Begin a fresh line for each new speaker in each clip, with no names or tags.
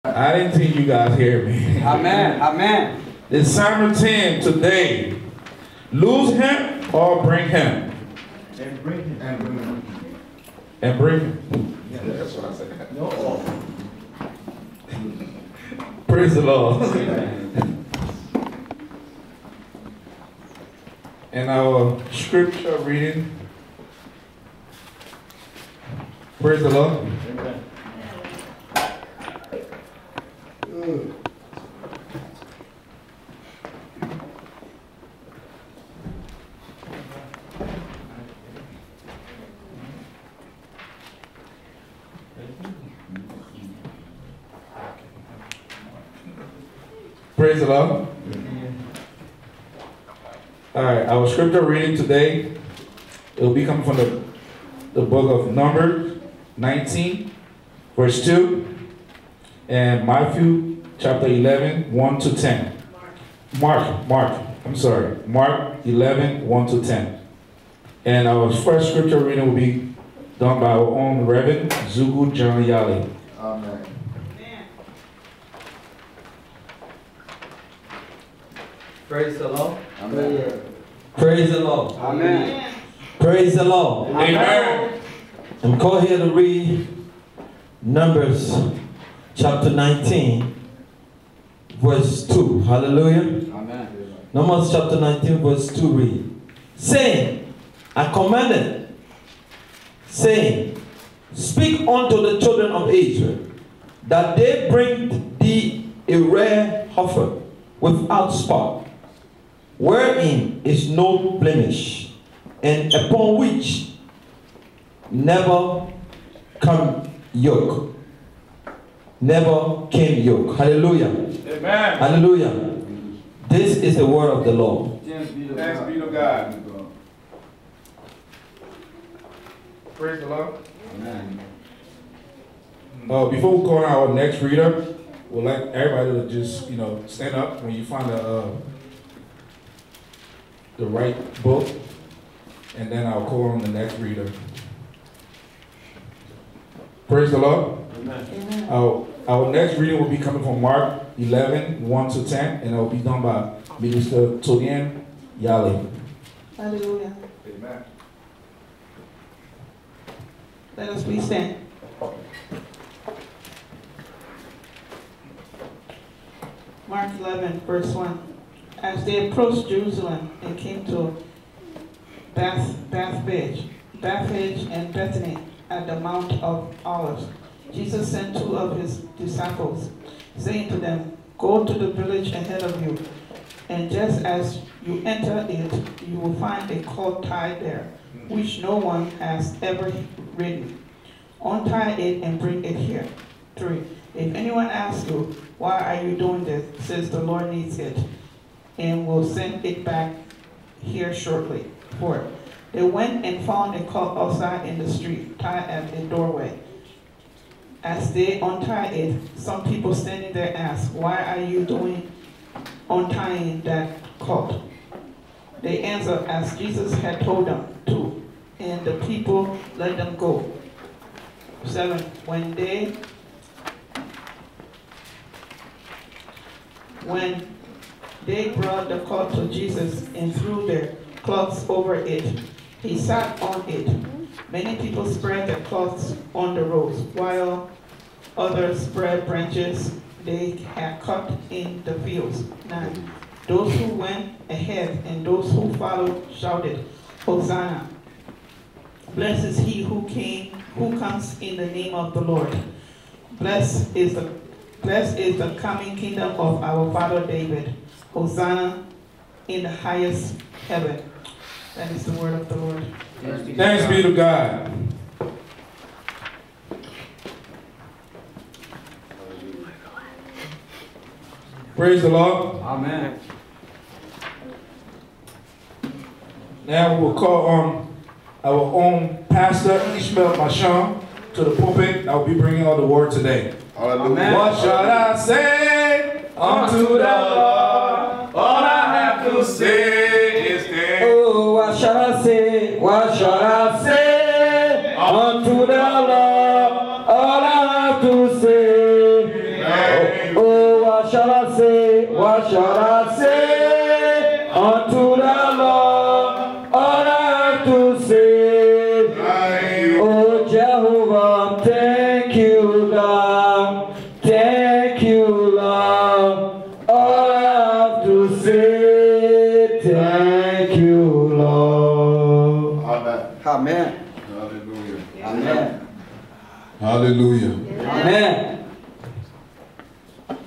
I didn't think you guys hear me.
Amen. Amen.
It's Psalm 10 today. Lose him or bring him?
And bring him. And bring him.
And bring him.
Yeah, that's what I said. No.
Praise the Lord. And our scripture reading. Praise the Lord.
Amen.
Praise the Lord. All right, our scripture reading today, it will be coming from the book of Numbers 19, verse 2, and Matthew chapter 11, 1 to 10. Mark 11, 1 to 10. And our first scripture reading will be done by our own Reverend Zugu John Yali.
Amen.
Praise the Lord.
Amen.
Praise the Lord.
Amen.
Praise the Lord.
Amen.
I'm called here to read Numbers chapter 19, verse 2. Hallelujah.
Amen.
Numbers chapter 19, verse 2 read, saying, I commanded, saying, speak unto the children of Israel, that they bring thee a rare heifer without spot, wherein is no blemish, and upon which never come yoke. Never came yoke. Hallelujah.
Amen.
Hallelujah. This is the word of the Lord.
Thanks be to God. Praise the Lord.
Amen.
Before we go on our next reader, we'd like everybody to just, stand up when you find the right book, and then I'll call on the next reader. Praise the Lord.
Amen.
Our next reading will be coming from Mark 11, 1 to 10, and it will be done by Minister Todian Yale.
Hallelujah.
Amen.
Let us please stand. Mark 11, verse 1. As they approached Jerusalem and came to Bethphage and Bethany at the Mount of Olives, Jesus sent two of his disciples, saying to them, go to the village ahead of you, and just as you enter it, you will find a colt tied there, which no one has ever ridden. Untie it and bring it here. 3. If anyone asks you, why are you doing this? Says the Lord needs it, and will send it back here shortly. 4. They went and found a colt outside in the street, tied at a doorway. As they untied it, some people standing there asked, why are you untying that colt? They answered as Jesus had told them to, and the people let them go. 7. When they brought the colt to Jesus and threw their cloths over it, he sat on it. Many people spread their cloths on the roads, while others spread branches they had cut in the fields. 9. Those who went ahead and those who followed shouted, Hosanna! Blessed is he who comes in the name of the Lord. Blessed is the coming kingdom of our father David. Hosanna in the highest heaven. That is the word of the Lord.
Thanks be to God. Praise the Lord.
Amen.
Now we will call on our own pastor, Ishmael Masham, to the pulpit. I will be bringing all the word today.
Amen.
What shall I say unto the Lord? All I have to say is that.
Oh, what shall I say? What shall I say unto the Lord? All I have to say, shall I say? What shall I say unto the Lord? All I have to say, oh Jehovah, thank you, Lord. Thank you, Lord. All I have to say, thank you, Lord.
Amen.
Amen.
Hallelujah.
Amen.
Hallelujah.
Amen.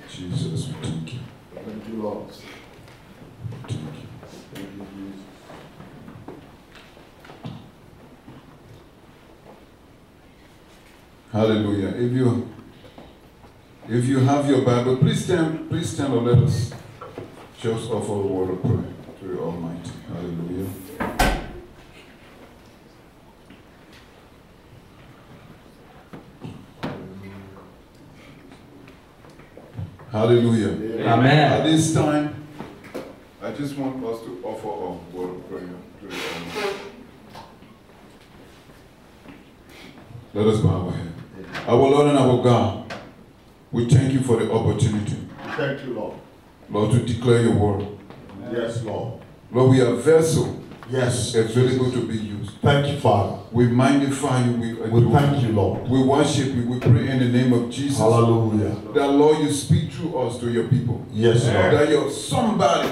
Jesus, we thank you.
Thank you, Lord.
Thank you.
Thank you, Jesus.
Hallelujah. If you have your Bible, please stand and let us just offer a word of prayer to the Almighty. Hallelujah. Hallelujah.
Amen.
At this time, I just want us to offer a word of prayer to the Almighty. Let us bow our head. Our Lord and our God, we thank you for the opportunity,
Thank you, Lord.
Lord, to declare your word.
Yes, Lord.
Lord, we are vessel
Yes.
available to be used.
Thank you, Father.
We magnify you, we
We
adore
thank you, Lord.
We worship you, we pray in the name of Jesus.
Hallelujah.
That Lord, you speak through us to your people.
Yes, Lord.
That you're somebody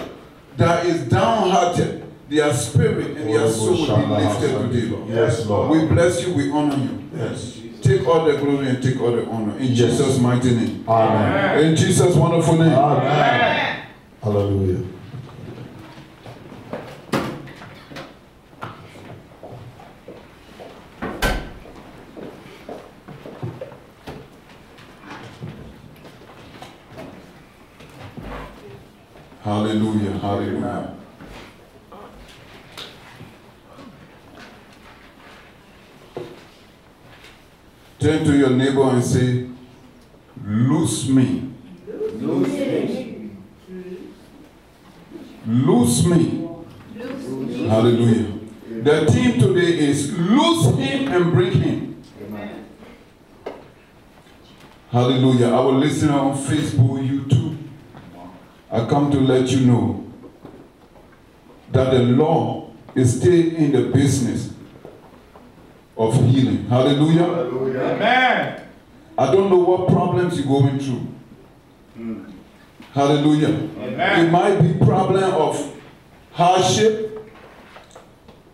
that is downhearted, their spirit and their soul will be lifted today, Lord.
Yes, Lord.
We bless you, we honor you.
Yes.
Take all the glory and take all the honor. In
Yes.
Jesus' mighty name.
Amen.
In Jesus' wonderful name.
Amen. Hallelujah.
Hallelujah. Hallelujah. Turn to your neighbor and say, loose me.
Loose me.
Loose me. Hallelujah. The theme today is loose him and bring him.
Amen.
Hallelujah. Our listener on Facebook, YouTube, I come to let you know that the Lord is still in the business of healing. Hallelujah.
Hallelujah.
Amen.
I don't know what problems you're going through. Hallelujah.
Amen.
It might be problem of hardship.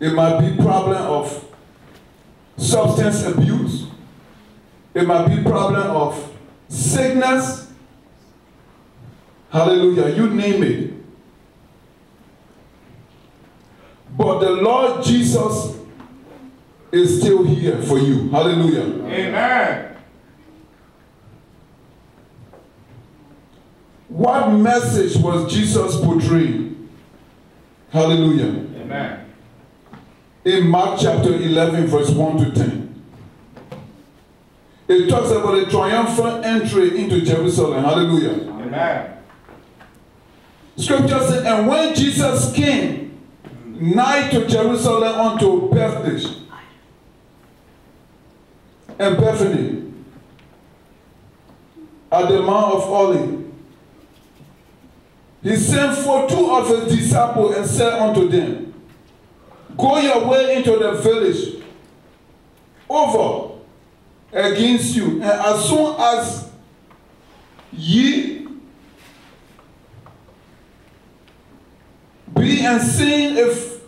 It might be problem of substance abuse. It might be problem of sickness. Hallelujah. You name it. But the Lord Jesus is still here for you. Hallelujah.
Amen.
What message was Jesus portraying? Hallelujah.
Amen.
In Mark chapter 11, verse 1 to 10. It talks about a triumphant entry into Jerusalem. Hallelujah.
Amen.
Scripture says, and when Jesus came nigh to Jerusalem unto Bethphage and Bethany at the Mount of Olives, he sent for two of his disciples and said unto them, go your way into the village over against you, and as soon as ye be and seen if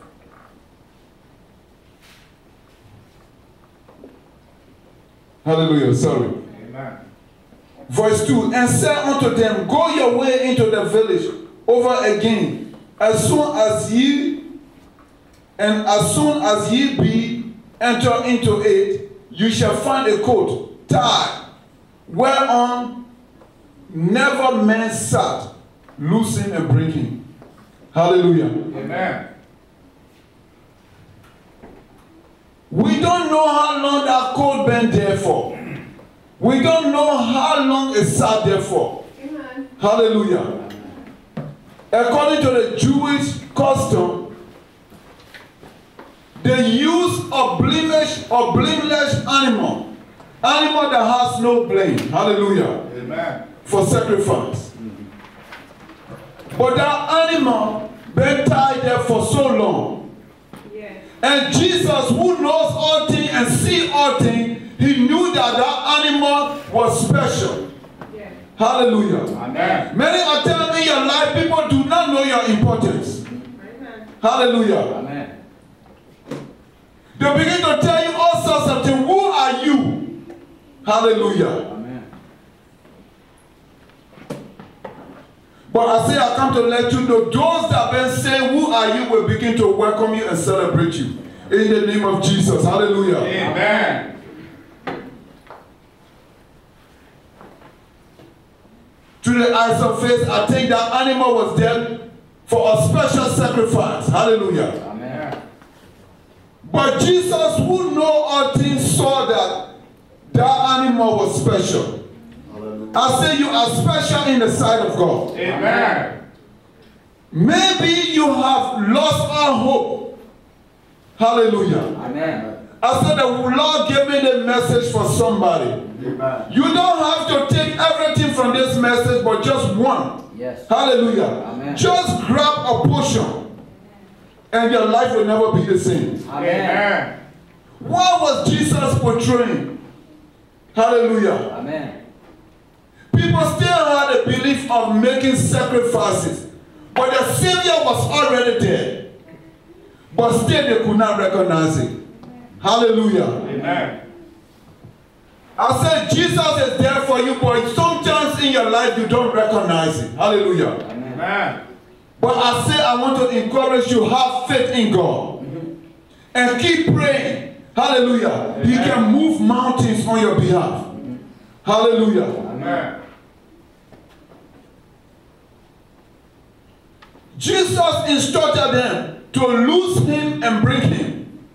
hallelujah, sorry.
Amen.
Verse 2, and said unto them, go your way into the village over again, as soon as ye be enter into it, you shall find a coat tied, whereon never man sat, loosing and breaking. Hallelujah.
Amen.
We don't know how long that coat been there for. We don't know how long it sat there for.
Amen.
Hallelujah. According to the Jewish custom, they use a blameless animal that has no blame. Hallelujah.
Amen.
For sacrifice.
But that animal been tied there for so long. And Jesus, who knows all things and see all things, he knew that that animal was special. Hallelujah.
Amen.
Many a time in your life, people do not know your importance. Hallelujah.
Amen.
They begin to tell you all sorts of things. Who are you? Hallelujah.
Amen.
But I say I come to let you know, those that have been saying, who are you, will begin to welcome you and celebrate you. In the name of Jesus. Hallelujah.
Amen.
To the eyes of faith, I think that animal was there for a special sacrifice. Hallelujah.
Amen.
But Jesus, who know all things, saw that that animal was special.
Hallelujah.
I say you are special in the sight of God.
Amen.
Maybe you have lost all hope. Hallelujah.
Amen.
I said the Lord gave me the message for somebody.
Amen.
You don't have to take everything from this message, but just one.
Yes.
Hallelujah.
Amen.
Just grab a portion, and your life will never be the same.
Amen.
What was Jesus portraying? Hallelujah.
Amen.
People still had a belief of making sacrifices, but the Savior was already there. But still they could not recognize it. Hallelujah.
Amen.
I said Jesus is there for you, but sometimes in your life you don't recognize it. Hallelujah.
Amen.
But I say I want to encourage you, have faith in God. And keep praying. Hallelujah. He can move mountains on your behalf. Hallelujah.
Amen.
Jesus instructed them to loose him and bring him.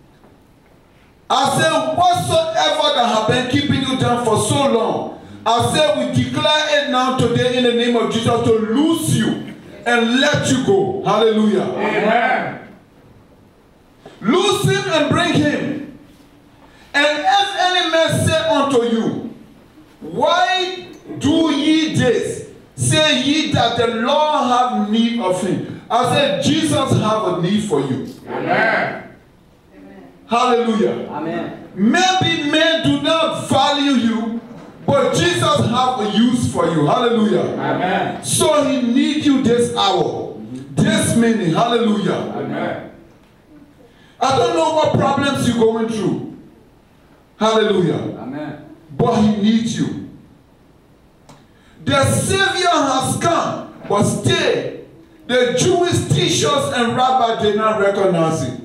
I said, whatsoever that have been keeping you down for so long, I said, we declare it now today in the name of Jesus to loose you and let you go. Hallelujah.
Amen.
Loose him and bring him. And if any man say unto you, why do ye this? Say ye that the Lord have need of him. I said, Jesus have a need for you.
Amen.
Hallelujah.
Amen.
Maybe men do not value you, but Jesus have a use for you. Hallelujah.
Amen.
So he needs you this hour, this minute. Hallelujah.
Amen.
I don't know what problems you're going through. Hallelujah.
Amen.
But he needs you. The Savior has come, but still, the Jewish teachers and rabbis did not recognize it.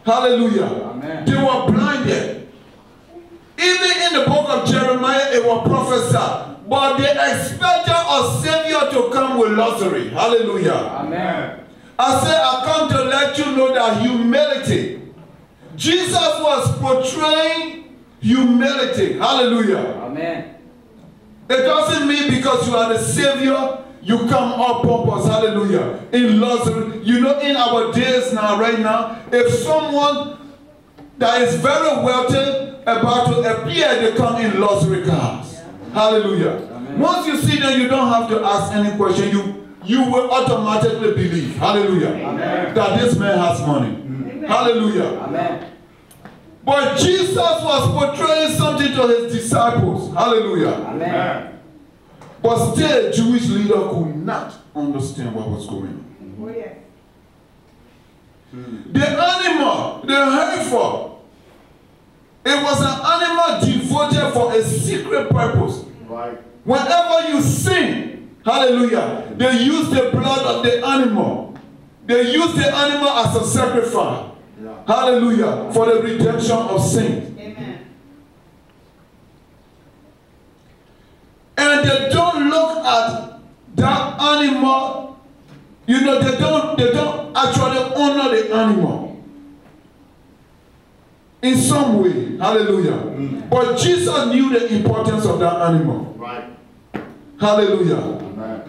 Hallelujah.
Amen.
They were blinded. Even in the book of Jeremiah, it was prophesied. But they expected a Savior to come with luxury. Hallelujah.
Amen.
I say, I come to let you know that humility. Jesus was portraying humility. Hallelujah.
Amen.
It doesn't mean because you are the Savior, you come up purpose, hallelujah, in luxury. You know, in our days now, right now, if someone that is very wealthy about to appear, they come in luxury cars. Hallelujah. Amen. Once you see them, you don't have to ask any question. You will automatically believe, hallelujah,
Amen.
that this man has money. Amen. Hallelujah.
Amen.
But Jesus was portraying something to his disciples. Hallelujah.
Amen.
But still, Jewish leader could not understand what was going on.
Oh, yeah.
The animal, the heifer, it was an animal devoted for a secret purpose.
Right.
Whenever you sin, hallelujah, they use the blood of the animal. They use the animal as a sacrifice.
Yeah.
Hallelujah, for the redemption of sin.
Amen.
And they don't look at that animal, you know, they don't actually honor the animal in some way. Hallelujah. But Jesus knew the importance of that animal.
Right.
Hallelujah.
Amen.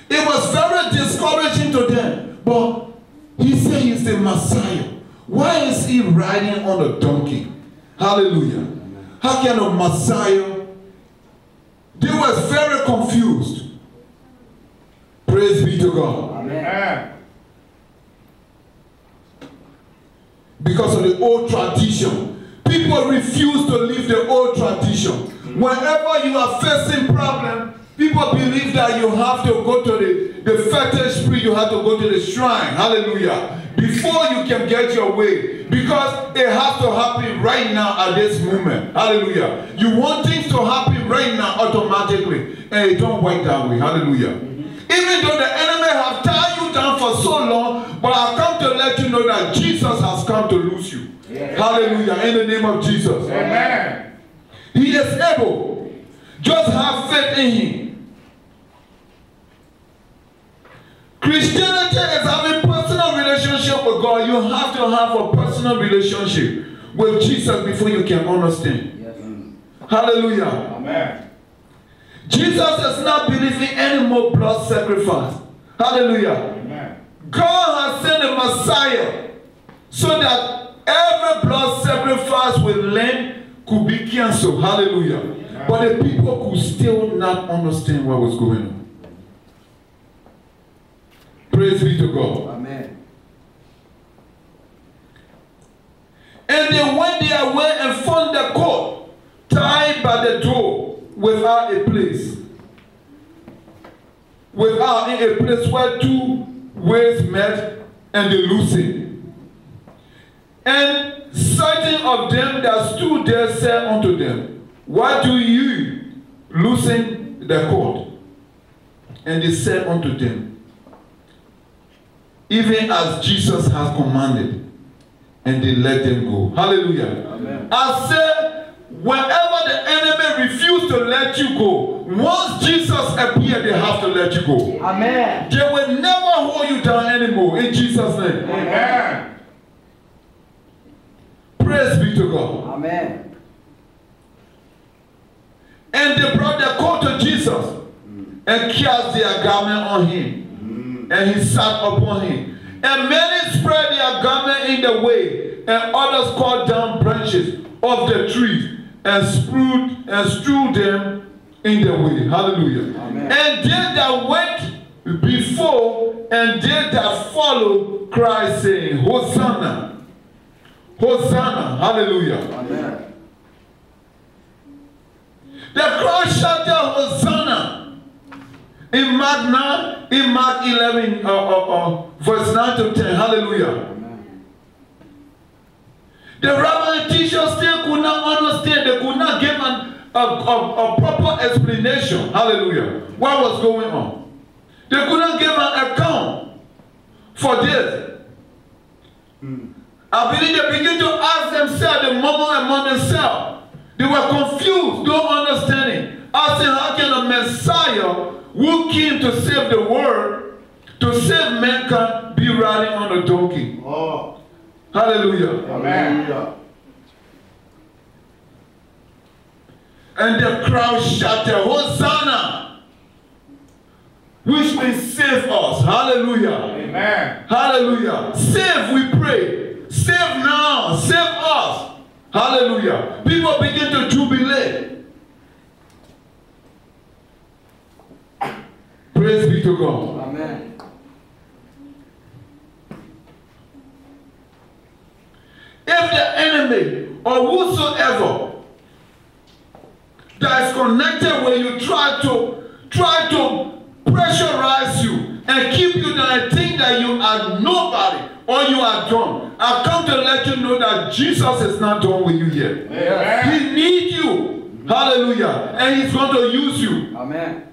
It was very discouraging to them. But he said he's the Messiah. Why is he riding on a donkey? Hallelujah. How can a Messiah? They were was very confused. Praise be to God.
Amen.
Because of the old tradition. People refuse to leave the old tradition. Whenever you are facing problem, people believe that you have to go to the fetish priest, you have to go to the shrine. Hallelujah. Before you can get your way. Because it has to happen right now at this moment. Hallelujah. You want things to happen right now automatically. And it don't work that way. Hallelujah. Even though the enemy have tied you down for so long, but I've come to let you know that Jesus has come to loose you.
Yes.
Hallelujah. In the name of Jesus.
Amen.
He is able. Just have faith in him. Christianity is having personal relationship with God. You have to have a personal relationship with Jesus before you can understand.
Yes.
Hallelujah.
Amen.
Jesus is not believing any more blood sacrifice. Hallelujah.
Amen.
God has sent a Messiah so that every blood sacrifice with lamb could be cancelled. Hallelujah. Amen. But the people could still not understand what was going on. Praise be to God.
Amen.
And they went their way and found the colt tied by the door without a place. Without a place where two ways met and they loosened. And certain of them that stood there said unto them, why do you loosen the cord? And they said unto them, even as Jesus has commanded. And they let them go. Hallelujah.
Amen.
I said, whenever the enemy refuses to let you go, once Jesus appears, they have to let you go.
Amen.
They will never hold you down anymore. In Jesus' name.
Amen.
Praise be to God.
Amen.
And they brought the coat to Jesus and cast their garment on him. And he sat upon him. And many spread their garment in the way, and others cut down branches of the trees and strewed them in the way. Hallelujah.
Amen.
And they that went before and they that follow cried, saying, Hosanna, Hosanna, hallelujah.
Amen.
The crowd shouted, Hosanna. In Mark 11, verse 9 to 10, hallelujah.
Amen.
The rabbi teachers still could not understand. They could not give a proper explanation, hallelujah, what was going on. They could not give an account for this. I believe they began to ask themselves, they murmur among themselves. They were confused, don't understanding. Asking, how can a Messiah who came to save the world, to save mankind, be riding on a donkey?
Oh.
Hallelujah.
Amen.
And the crowd shouted, Hosanna, which means save us. Hallelujah.
Amen.
Hallelujah. Save, we pray. Save now. Save us. Hallelujah. People begin to jubilate. Praise be to God.
Amen.
If the enemy or whosoever that is connected when you try to pressurize you and keep you down and think that you are nobody or you are done, I've come to let you know that Jesus is not done with you yet.
Amen.
He needs you. Hallelujah. And he's going to use you.
Amen.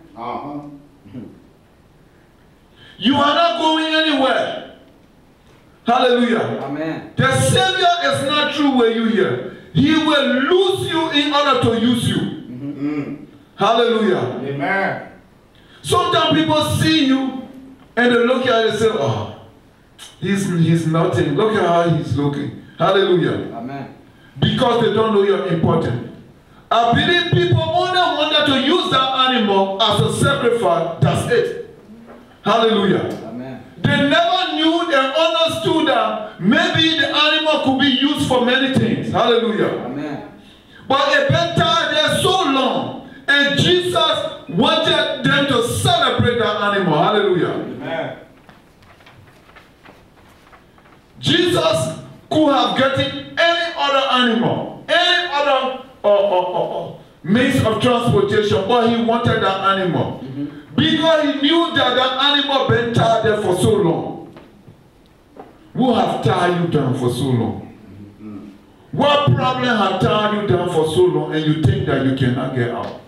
You are not going anywhere. Hallelujah.
Amen.
The Savior is not through with you here. He will lose you in order to use you. Hallelujah.
Amen.
Sometimes people see you and they look at you and say, oh, he's nothing. Look at how he's looking. Hallelujah.
Amen.
Because they don't know you're important. I believe people only wanted to use that animal as a sacrifice. That's it. Hallelujah.
Amen.
They never knew and understood that maybe the animal could be used for many things. Hallelujah.
Amen.
But it been tied there so long. And Jesus wanted them to celebrate that animal. Hallelujah.
Amen.
Jesus could have gotten any other animal, any other means of transportation, but he wanted that animal. Because he knew that that animal been tied there for so long. Who have tied you down for so long? What problem have tied you down for so long and you think that you cannot get out?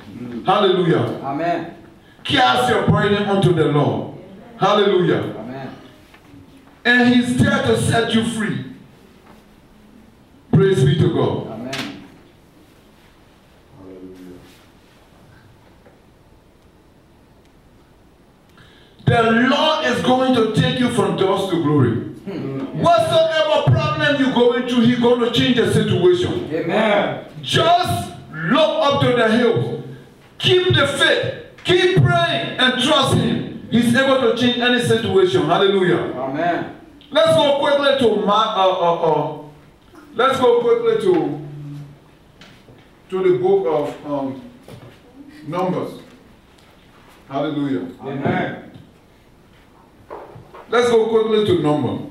Hallelujah.
Amen.
Cast your burden unto the Lord. Hallelujah.
Amen.
And he's there to set you free. Praise be to God.
Amen.
The Lord is going to take you from dust to glory. Whatsoever problem you're going through, He's going to change the situation.
Amen.
Just look up to the hills. Keep the faith. Keep praying and trust Him. He's able to change any situation. Hallelujah.
Amen.
Let's go quickly to let's go quickly to the book of Numbers. Hallelujah.
Amen.
Let's go quickly to Numbers.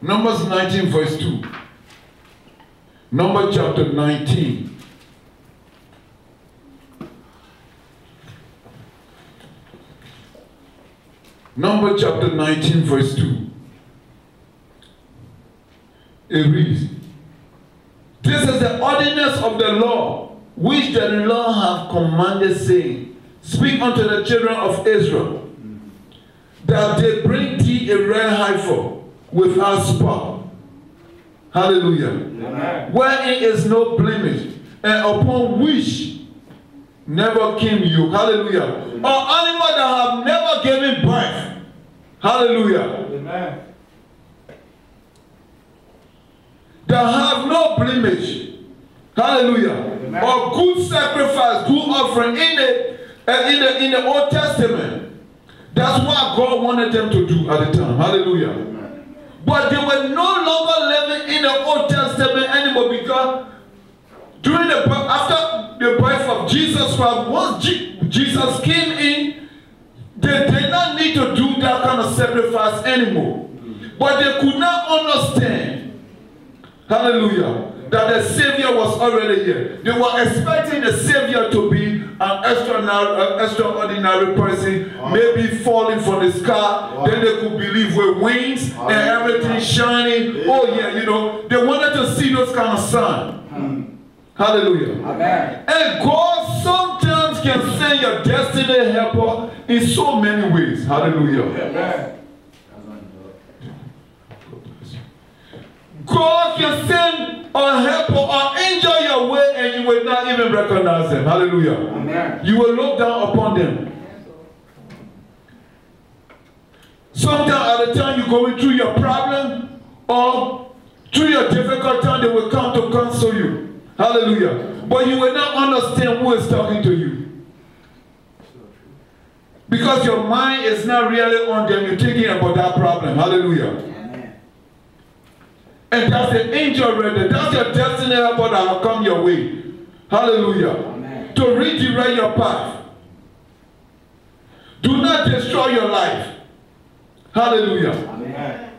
Numbers 19 verse 2. Numbers chapter 19. Numbers chapter 19 verse 2. It reads, "This is the ordinance of the law, which the Lord hath commanded, saying, Speak unto the children of Israel, that they bring thee a red heifer without spot." Hallelujah.
Amen.
"Wherein is no blemish, and upon which never came you." Hallelujah. Or animal that have never given birth. Hallelujah.
Amen.
That have no blemish. Hallelujah.
Amen.
Or good sacrifice, good offering in the Old Testament. That's what God wanted them to do at the time. Hallelujah.
Amen.
But they were no longer living in the Old Testament anymore, because after the birth of Jesus Christ, once Jesus came in, they did not need to do that kind of sacrifice anymore. But they could not understand, hallelujah, that the Savior was already here. They were expecting the Savior to be an extraordinary person, maybe falling from the sky. Then they could believe with wings and everything shining. Oh yeah, they wanted to see those kind of signs. Hallelujah.
Amen.
And God sometimes can send your destiny helper in so many ways. Hallelujah.
Amen.
God can send a helper or angel your way and you will not even recognize them. Hallelujah.
Amen.
You will look down upon them. Sometimes at the time you're going through your problem or through your difficult time, they will come to console you. Hallelujah. But you will not understand who is talking to you. Because your mind is not really on them. You're thinking about that problem. Hallelujah.
Amen.
And that's the angel right there. That's your destiny helper that will come your way. Hallelujah.
Amen.
To redirect your path. Do not destroy your life. Hallelujah.
Amen.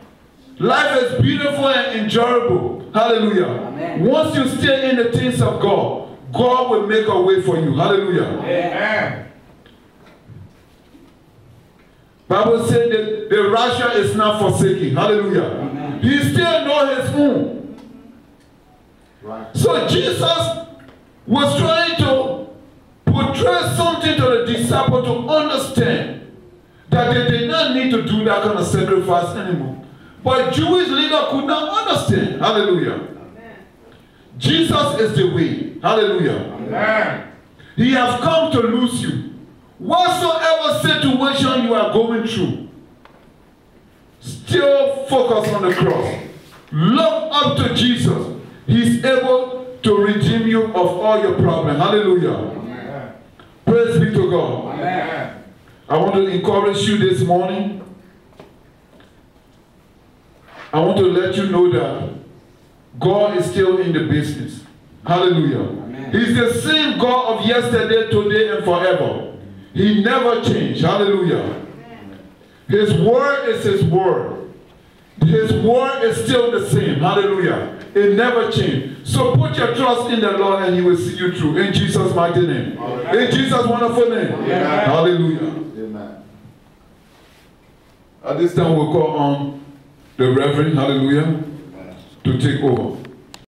Life is beautiful and enjoyable. Hallelujah.
Amen.
Once you stay in the things of God, God will make a way for you. Hallelujah.
Amen.
Bible said that the righteous is not forsaken. Hallelujah.
Amen.
He still knows his own.
Right.
So Jesus was trying to portray something to the disciples to understand that they did not need to do that kind of sacrifice anymore. But Jewish leaders could not understand. Hallelujah.
Amen.
Jesus is the way. Hallelujah.
Amen.
He has come to loose you. Whatsoever situation you are going through, still focus on the cross. Look up to Jesus. He's able to redeem you of all your problems. Hallelujah.
Amen.
Praise be to God.
Amen.
I want to encourage you this morning. I want to let you know that God is still in the business. Hallelujah.
Amen.
He's the same God of yesterday, today, and forever. He never changed. Hallelujah. His word is his word. His word is still the same. Hallelujah. It never changed. So put your trust in the Lord and he will see you through. In Jesus' mighty name.
Amen.
In Jesus' wonderful name.
Amen.
Hallelujah.
Amen.
At this time we'll call on the Reverend, hallelujah, to take over.